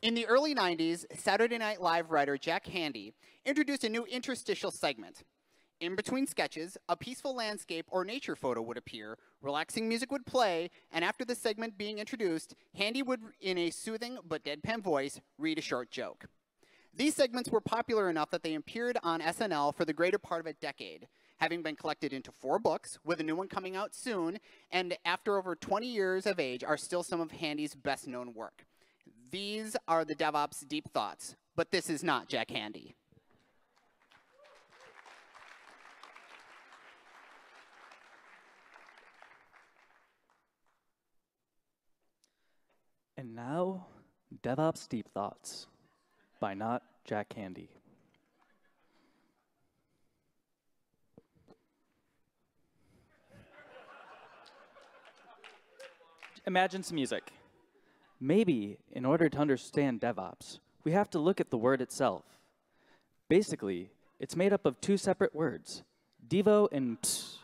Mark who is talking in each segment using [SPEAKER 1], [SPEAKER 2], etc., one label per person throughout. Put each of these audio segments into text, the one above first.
[SPEAKER 1] In the early 90s, Saturday Night Live writer Jack Handey introduced a new interstitial segment. In between sketches, a peaceful landscape or nature photo would appear, relaxing music would play, and after the segment being introduced, Handey would, in a soothing but deadpan voice, read a short joke. These segments were popular enough that they appeared on SNL for the greater part of a decade, having been collected into 4 books, with a new one coming out soon, and after over 20 years of age are still some of Handey's best-known work. These are the Devops Deep Thoughts, but this is not Jack Handey.
[SPEAKER 2] And now, Devops Deep Thoughts by not Jack Handey. Imagine some music. Maybe, in order to understand DevOps, we have to look at the word itself. Basically, it's made up of 2 separate words, Devo and ps.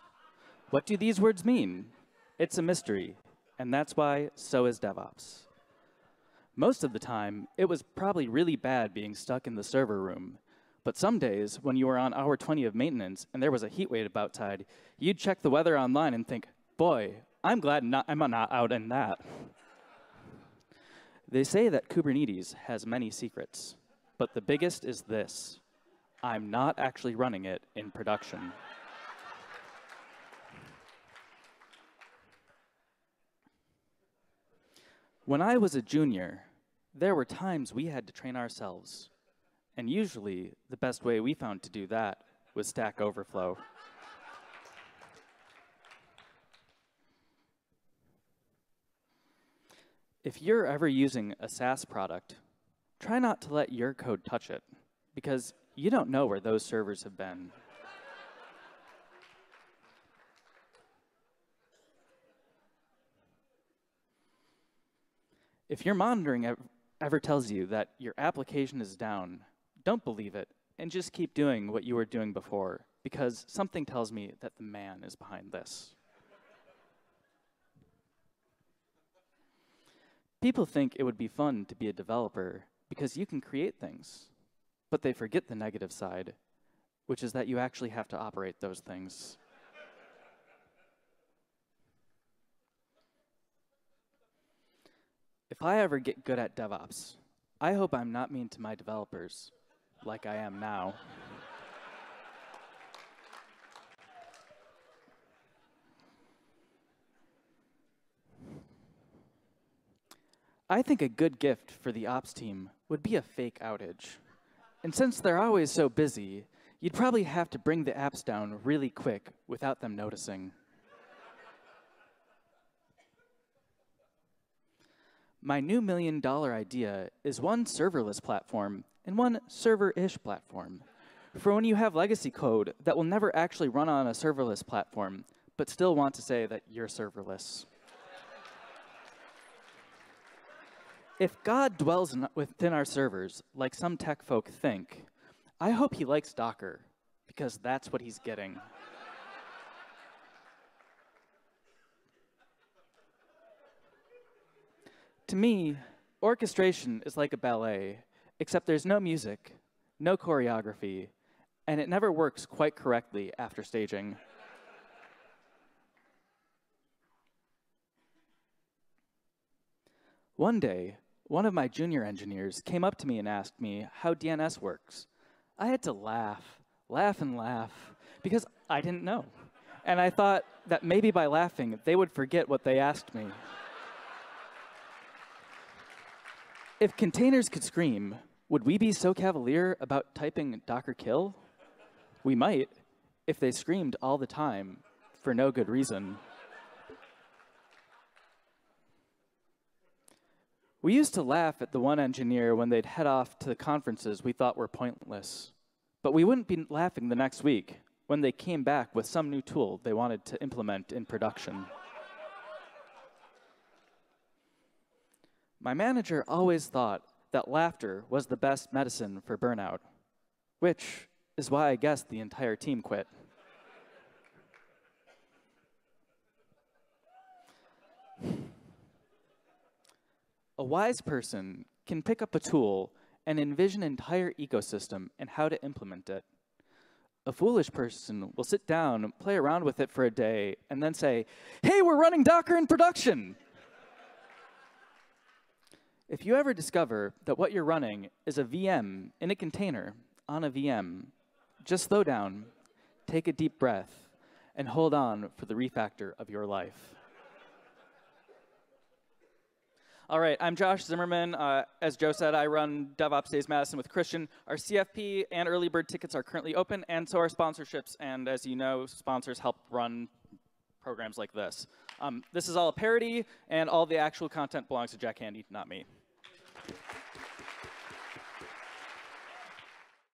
[SPEAKER 2] What do these words mean? It's a mystery, and that's why so is DevOps. Most of the time, it was probably really bad being stuck in the server room. But some days, when you were on hour 20 of maintenance and there was a heat wave outside, you'd check the weather online and think, boy, I'm glad I'm not out in that. They say that Kubernetes has many secrets, but the biggest is this: I'm not actually running it in production. When I was a junior, there were times we had to train ourselves, and usually the best way we found to do that was Stack Overflow. If you're ever using a SaaS product, try not to let your code touch it, because you don't know where those servers have been. If your monitoring ever tells you that your application is down, don't believe it, and just keep doing what you were doing before, because something tells me that the man is behind this. People think it would be fun to be a developer because you can create things, but they forget the negative side, which is that you actually have to operate those things. If I ever get good at DevOps, I hope I'm not mean to my developers, like I am now. I think a good gift for the ops team would be a fake outage. And since they're always so busy, you'd probably have to bring the apps down really quick without them noticing. My new $1 million idea is one serverless platform and one server-ish platform for when you have legacy code that will never actually run on a serverless platform, but still want to say that you're serverless. If God dwells within our servers, like some tech folk think, I hope he likes Docker, because that's what he's getting. To me, orchestration is like a ballet, except there's no music, no choreography, and it never works quite correctly after staging. One day, one of my junior engineers came up to me and asked me how DNS works. I had to laugh, because I didn't know. And I thought that maybe by laughing, they would forget what they asked me. If containers could scream, would we be so cavalier about typing Docker kill? We might, if they screamed all the time for no good reason. We used to laugh at the one engineer when they'd head off to the conferences we thought were pointless. But we wouldn't be laughing the next week when they came back with some new tool they wanted to implement in production. My manager always thought that laughter was the best medicine for burnout, which is why I guess the entire team quit. A wise person can pick up a tool and envision an entire ecosystem and how to implement it. A foolish person will sit down, play around with it for a day, and then say, "Hey, we're running Docker in production!" If you ever discover that what you're running is a VM in a container on a VM, just slow down, take a deep breath, and hold on for the refactor of your life. All right, I'm Josh Zimmerman. As Joe said, I run Devops Days Madison with Christian. Our CFP and early bird tickets are currently open, and so are sponsorships. And as you know, sponsors help run programs like this. This is all a parody, and all the actual content belongs to Jack Handey, not me.